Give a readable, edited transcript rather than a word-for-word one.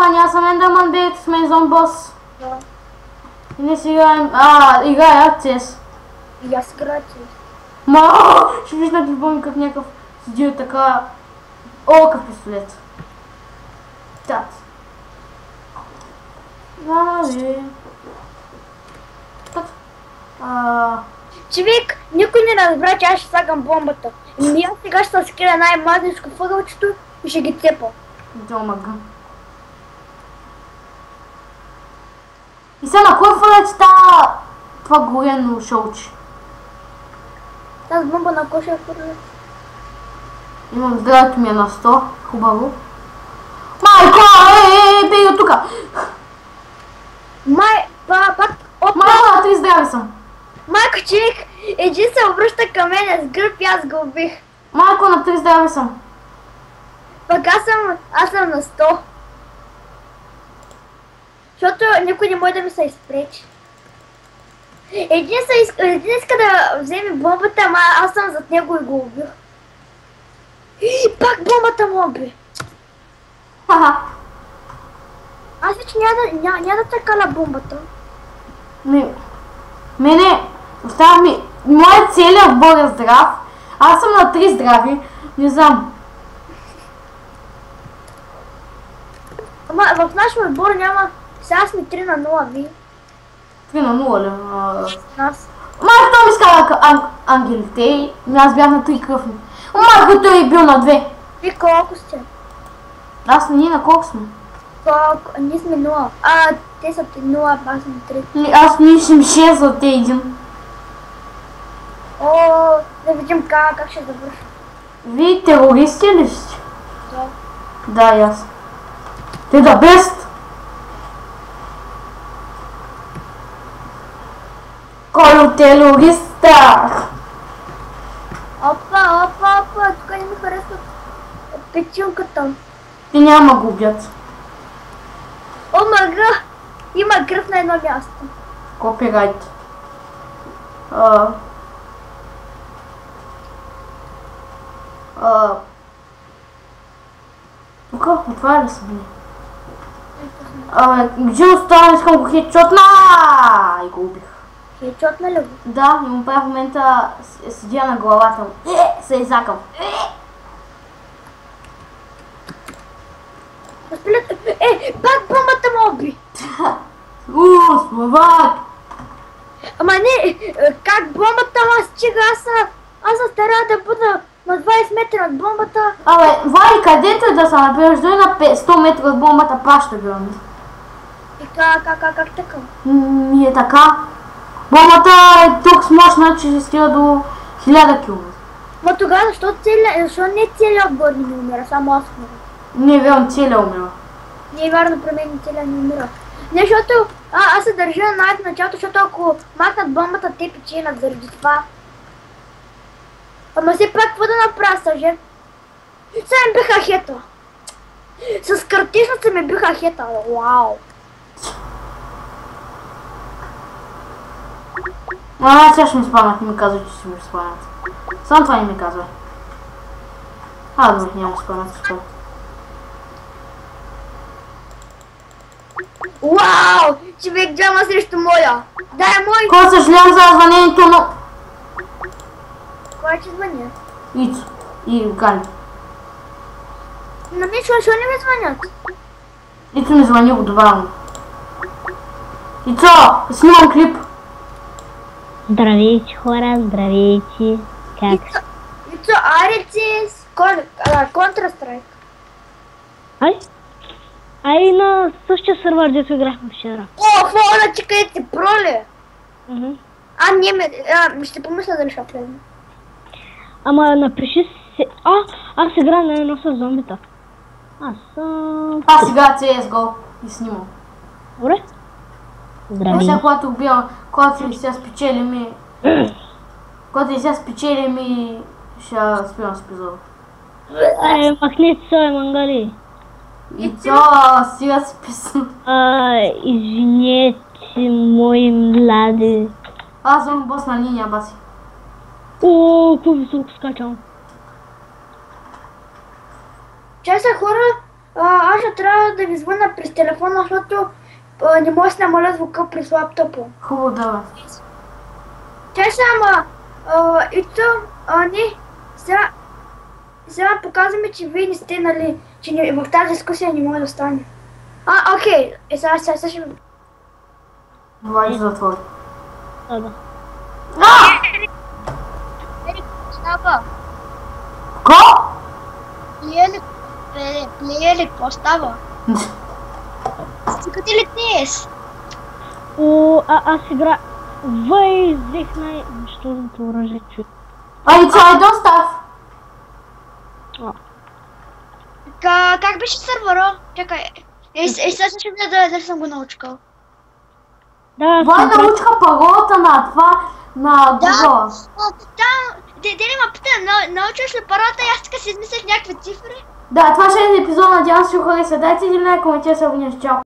Ендерман, аз съм Ендерман, бейте с мен зомби бос. Да. И не си играем, играя CS. И аз играя CS. Ще виж на телефон като някакъв седил така. О, какъв пистолет. Так. Нали. Човек, никой не разбра, че аз ще слагам бомбата. Ами аз сега ще се скрия най-мазничко въгълчето и ще ги цепа. Домага. И сега на кой фалец това горено шоучи? Тази бомба на кой ще я хвърля? Имам здравето ми е на 100. Хубаво. Майко, бей от тука! Пак, опа! Майко, на 3 здрави съм. Майко, човек, един се обръща към мен с гръб и аз го убих. Майко, на 3 здрави съм. Пък аз съм на 100. Защото никой не може да ми се изпречи. Един иска да вземе бомбата, ама аз съм зад него и го убих. И пак бомбата му уби. Хаха. Аз вече няма да търкаля бомбата. Мене, остава ми, моят целият отбор е здрав. Аз съм на 3 здрави, не знам. Ама в нашия отбор няма, сега сме 3 на 0, ви. 3 на 0 ли? Нас. Майко, той ми скара ангелите, аз бях на 3 кръвни. Майко, той е бил на 2. Ви колко сте? Ние на колко сме? Ние сме 0. Те са 0, аз съм 3. Ние съм 6 за те 1. Да видим как ще завърши. Вие терористи ли сте? Да. Да, и аз. Те да бест! Кой от терориста? Опа, тук не ми харесва печилката. И няма го убят. О, мага! Има кръв на едно място. Копирайт. Тук, отваря ли се били? Где остана? Искам го хедшотна! И го убих. Хедшотна ли го? Да, и му прави в момента седя на главата му. Се изакал. Пак бомбата му уби! Словак! Ама не, как бомбата му стига? Аз се старая да бъда на 20 метра от бомбата. Вали, където е да се напираш, дори на 100 метра от бомбата паща биваме. И как така? Е така. Бомбата е толкова мощна, че се стига до 1000 км. Ма тогава, защо не целият отбор не умира, само аз умира? Не, вярвам, целият умира. Не е вярно, при мен целият не умира. Не, защото аз се държа на началото, защото ако махнат бомбата, те печелят заради това. Ама все пак, какво да направя, съжет? Сега ми биха хета. С картишната ми биха хета. Вау. Сега ще ми спамнат, не ми казвай, че ще ми спамнат. Само това не ми казвай. Добре, няма спамнат, скоро. Вау! Човек, джама срещу моя. Дай мой! Кой съжалявам за звънението, но... Кой ще звъня? Ицо и Гали. На мен защо не ми звънят? Ицо ми звъни го добавно. Ицо, снимам клип. Здравейте, хора, здравейте. Как? Ицо, арици с Counter-Strike. Ай на същия сервер, дето играхме вчера. О, фона, че къде си, проли? Ще помисля дали ще влезем. Ама напиши се... Аз играя на едно с зомбита. Аз сега CSGO и снимам. Добре? Здравей. Сега когато убивам, когато сега спечелим и... Когато сега спечелим и... ще спивам с епизода. Махни се, мангали. Ицо, сега си писам. Извинете, мои млади. Аз съм бос на линия, баси. Какво високо скачам. Чай са хора, Аз ще трябва да ви звъна през телефона, защото не мога да се намаля звука през лаптопа. Хубаво, да. Чай само, ето, не, сега показваме, че вие не сте, нали, че в тази дискусия не може да стане. Окей, сега ще... Влади затвори. Да. Става. Ко? Плеер, какво става? Стикате ли днес? Аз игра... Въй, взех най-нищожното оръжие, чуй. I don't stuff. Как беше сървъра? Чакай. Сега ще видя дали съм го научкал. Да, Влади научка паролата на това, на Google. Там, дели ма питам, научиш ли паролата и аз така си измислях някакви цифри? Да, това ще е епизод, надявам се, че хареса. Дайте един лайк, коментирайте, се абонирайте. Чао!